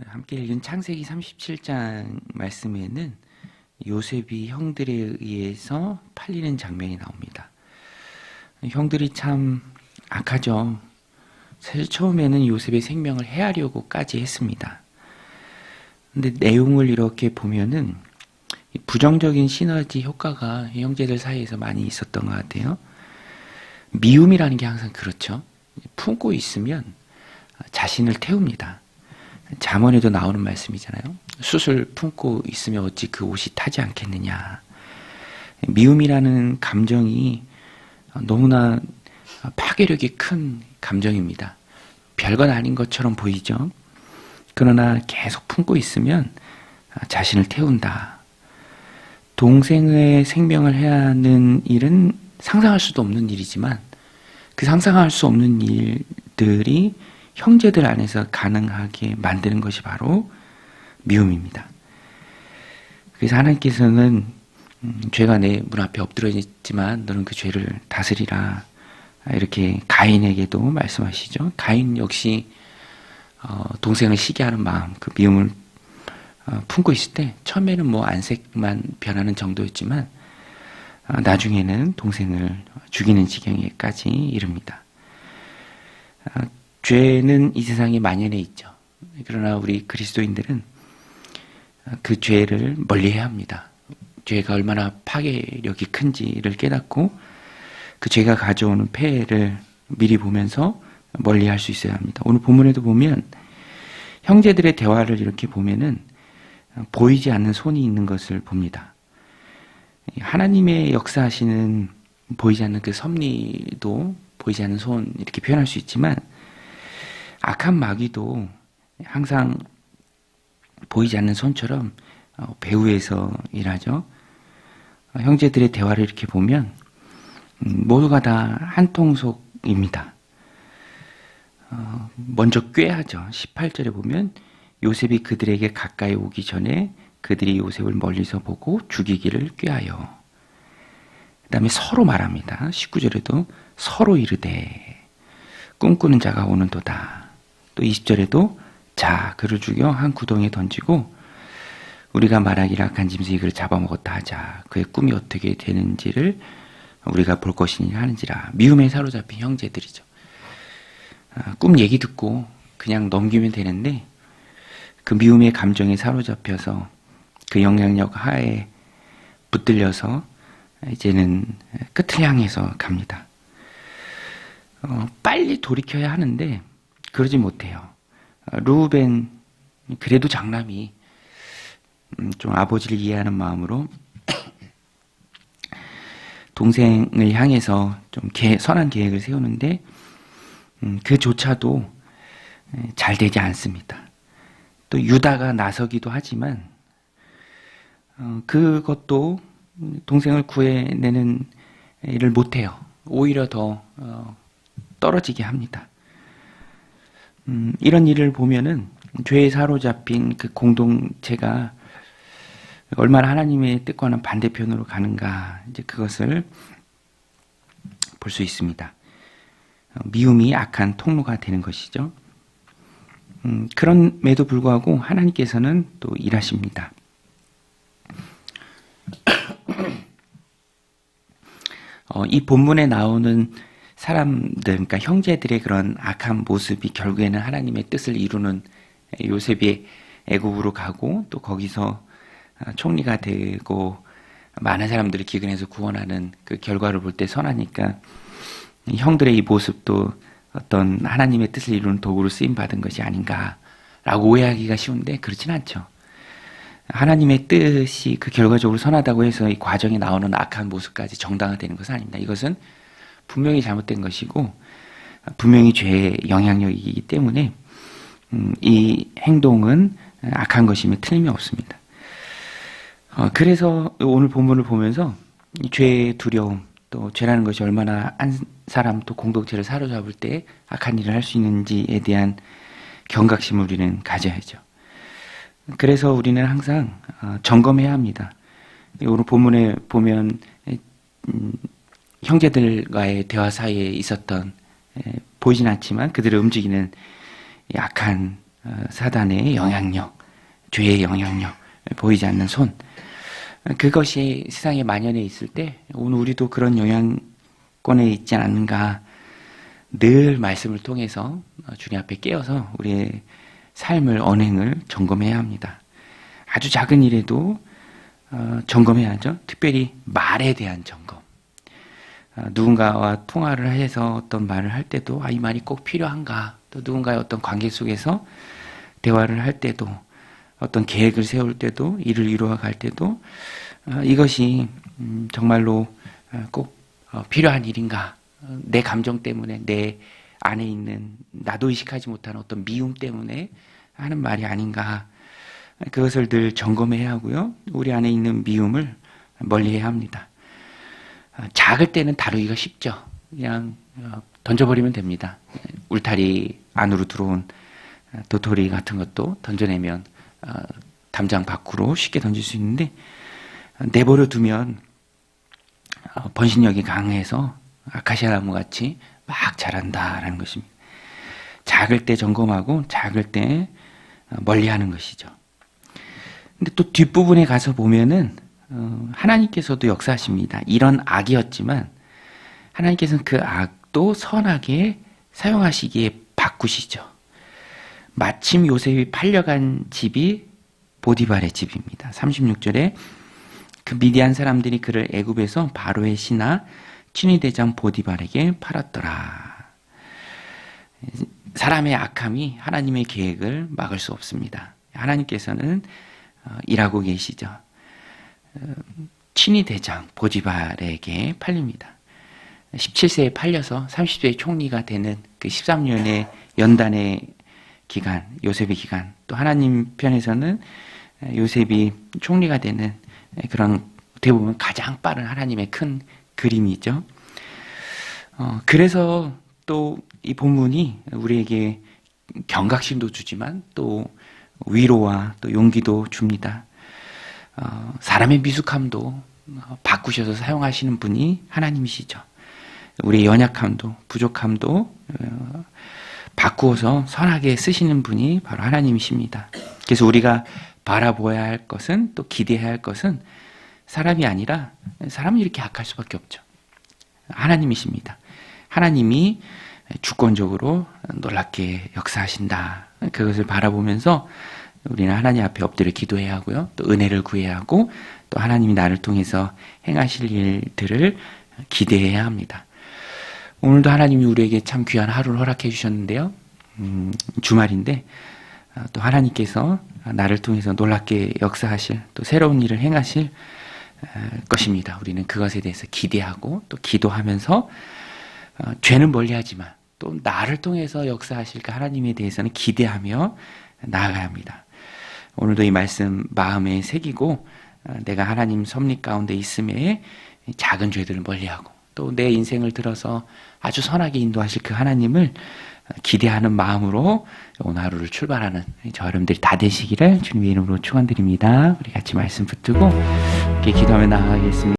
함께 읽은 창세기 37장 말씀에는 요셉이 형들에 의해서 팔리는 장면이 나옵니다. 형들이 참 악하죠. 사실 처음에는 요셉의 생명을 해하려고까지 했습니다. 근데 내용을 이렇게 보면은 부정적인 시너지 효과가 형제들 사이에서 많이 있었던 것 같아요. 미움이라는 게 항상 그렇죠. 품고 있으면 자신을 태웁니다. 잠언에도 나오는 말씀이잖아요. 숯을 품고 있으면 어찌 그 옷이 타지 않겠느냐. 미움이라는 감정이 너무나 파괴력이 큰 감정입니다. 별건 아닌 것처럼 보이죠. 그러나 계속 품고 있으면 자신을 태운다. 동생의 생명을 해하는 일은 상상할 수도 없는 일이지만 그 상상할 수 없는 일들이 형제들 안에서 가능하게 만드는 것이 바로 미움입니다. 그래서 하나님께서는 죄가 내 문 앞에 엎드려 있지만 너는 그 죄를 다스리라 이렇게 가인에게도 말씀하시죠. 가인 역시 동생을 시기하는 마음, 그 미움을 품고 있을 때 처음에는 뭐 안색만 변하는 정도였지만 나중에는 동생을 죽이는 지경에까지 이릅니다. 죄는 이 세상에 만연해 있죠. 그러나 우리 그리스도인들은 그 죄를 멀리해야 합니다. 죄가 얼마나 파괴력이 큰지를 깨닫고 그 죄가 가져오는 폐해를 미리 보면서 멀리할 수 있어야 합니다. 오늘 본문에도 보면 형제들의 대화를 이렇게 보면은 보이지 않는 손이 있는 것을 봅니다. 하나님의 역사하시는 보이지 않는 그 섭리도 보이지 않는 손 이렇게 표현할 수 있지만 악한 마귀도 항상 보이지 않는 손처럼 배후에서 일하죠. 형제들의 대화를 이렇게 보면 모두가 다 한 통속입니다. 먼저 꾀하죠. 18절에 보면 요셉이 그들에게 가까이 오기 전에 그들이 요셉을 멀리서 보고 죽이기를 꾀하여. 그 다음에 서로 말합니다. 19절에도 서로 이르되 꿈꾸는 자가 오는도다. 또 20절에도 자 그를 죽여 한 구덩이에 던지고 우리가 말하기를 악한 짐승이 그를 잡아먹었다 하자. 그의 꿈이 어떻게 되는지를 우리가 볼 것이니 하는지라. 미움에 사로잡힌 형제들이죠. 꿈 얘기 듣고 그냥 넘기면 되는데 그 미움의 감정에 사로잡혀서 그 영향력 하에 붙들려서 이제는 끝을 향해서 갑니다. 빨리 돌이켜야 하는데 그러지 못해요. 르우벤 그래도 장남이 좀 아버지를 이해하는 마음으로 동생을 향해서 좀 선한 계획을 세우는데 그조차도 잘 되지 않습니다. 또 유다가 나서기도 하지만 그것도 동생을 구해내는 일을 못해요. 오히려 더 떨어지게 합니다. 이런 일을 보면은 죄에 사로잡힌 그 공동체가 얼마나 하나님의 뜻과는 반대편으로 가는가 이제 그것을 볼 수 있습니다. 미움이 악한 통로가 되는 것이죠. 그럼에도 불구하고 하나님께서는 또 일하십니다. 이 본문에 나오는 사람들, 그러니까 형제들의 그런 악한 모습이 결국에는 하나님의 뜻을 이루는 요셉이 애굽으로 가고 또 거기서 총리가 되고 많은 사람들을 기근해서 구원하는 그 결과를 볼 때 선하니까 형들의 이 모습도 어떤 하나님의 뜻을 이루는 도구로 쓰임 받은 것이 아닌가라고 오해하기가 쉬운데 그렇진 않죠. 하나님의 뜻이 그 결과적으로 선하다고 해서 이 과정에 나오는 악한 모습까지 정당화되는 것은 아닙니다. 이것은 분명히 잘못된 것이고 분명히 죄의 영향력이기 때문에 이 행동은 악한 것임에 틀림이 없습니다. 그래서 오늘 본문을 보면서 죄의 두려움 또 죄라는 것이 얼마나 한 사람 또 공동체를 사로잡을 때 악한 일을 할 수 있는지에 대한 경각심을 우리는 가져야죠. 그래서 우리는 항상 점검해야 합니다. 오늘 본문에 보면 형제들과의 대화 사이에 있었던 보이진 않지만 그들을 움직이는 악한 사단의 영향력, 죄의 영향력, 보이지 않는 손, 그것이 세상에 만연해 있을 때 오늘 우리도 그런 영향권에 있지 않은가. 늘 말씀을 통해서 주님 앞에 깨어서 우리의 삶을, 언행을 점검해야 합니다. 아주 작은 일에도 점검해야죠. 특별히 말에 대한 점검. 누군가와 통화를 해서 어떤 말을 할 때도 이 말이 꼭 필요한가. 또 누군가의 어떤 관계 속에서 대화를 할 때도, 어떤 계획을 세울 때도, 일을 이루어갈 때도 이것이 정말로 꼭 필요한 일인가. 내 감정 때문에, 내 안에 있는 나도 의식하지 못한 어떤 미움 때문에 하는 말이 아닌가. 그것을 늘 점검해야 하고요. 우리 안에 있는 미움을 멀리해야 합니다. 작을 때는 다루기가 쉽죠. 그냥 던져버리면 됩니다. 울타리 안으로 들어온 도토리 같은 것도 던져내면 담장 밖으로 쉽게 던질 수 있는데, 내버려 두면 번식력이 강해서 아카시아 나무 같이 막 자란다라는 것입니다. 작을 때 점검하고 작을 때 멀리하는 것이죠. 근데 또 뒷부분에 가서 보면은 하나님께서도 역사하십니다. 이런 악이었지만 하나님께서는 그 악도 선하게 사용하시기에 바꾸시죠. 마침 요셉이 팔려간 집이 보디발의 집입니다. 36절에 그 미디안 사람들이 그를 애굽에서 바로의 신하 친위대장 보디발에게 팔았더라. 사람의 악함이 하나님의 계획을 막을 수 없습니다. 하나님께서는 일하고 계시죠. 친위대장 보디발에게 팔립니다. 17세에 팔려서 30세에 총리가 되는 그 13년의 연단의 기간, 요셉의 기간, 또 하나님 편에서는 요셉이 총리가 되는 그런 대부분 가장 빠른 하나님의 큰 그림이죠. 그래서 또 이 본문이 우리에게 경각심도 주지만 또 위로와 또 용기도 줍니다. 사람의 미숙함도 바꾸셔서 사용하시는 분이 하나님이시죠. 우리의 연약함도 부족함도 바꾸어서 선하게 쓰시는 분이 바로 하나님이십니다. 그래서 우리가 바라보아야 할 것은, 또 기대해야 할 것은 사람이 아니라, 사람은 이렇게 악할 수밖에 없죠. 하나님이십니다. 하나님이 주권적으로 놀랍게 역사하신다. 그것을 바라보면서 우리는 하나님 앞에 엎드려 기도해야 하고요. 또 은혜를 구해야 하고, 또 하나님이 나를 통해서 행하실 일들을 기대해야 합니다. 오늘도 하나님이 우리에게 참 귀한 하루를 허락해 주셨는데요. 주말인데 또 하나님께서 나를 통해서 놀랍게 역사하실, 또 새로운 일을 행하실 것입니다. 우리는 그것에 대해서 기대하고 또 기도하면서 죄는 멀리하지만 또 나를 통해서 역사하실 그 하나님에 대해서는 기대하며 나아가야 합니다. 오늘도 이 말씀 마음에 새기고 내가 하나님 섭리 가운데 있음에 작은 죄들을 멀리하고 또 내 인생을 들어서 아주 선하게 인도하실 그 하나님을 기대하는 마음으로 오늘 하루를 출발하는 저 여러분들이 다 되시기를 주님의 이름으로 축원드립니다. 우리 같이 말씀 붙들고 이렇게 기도하며 나아가겠습니다.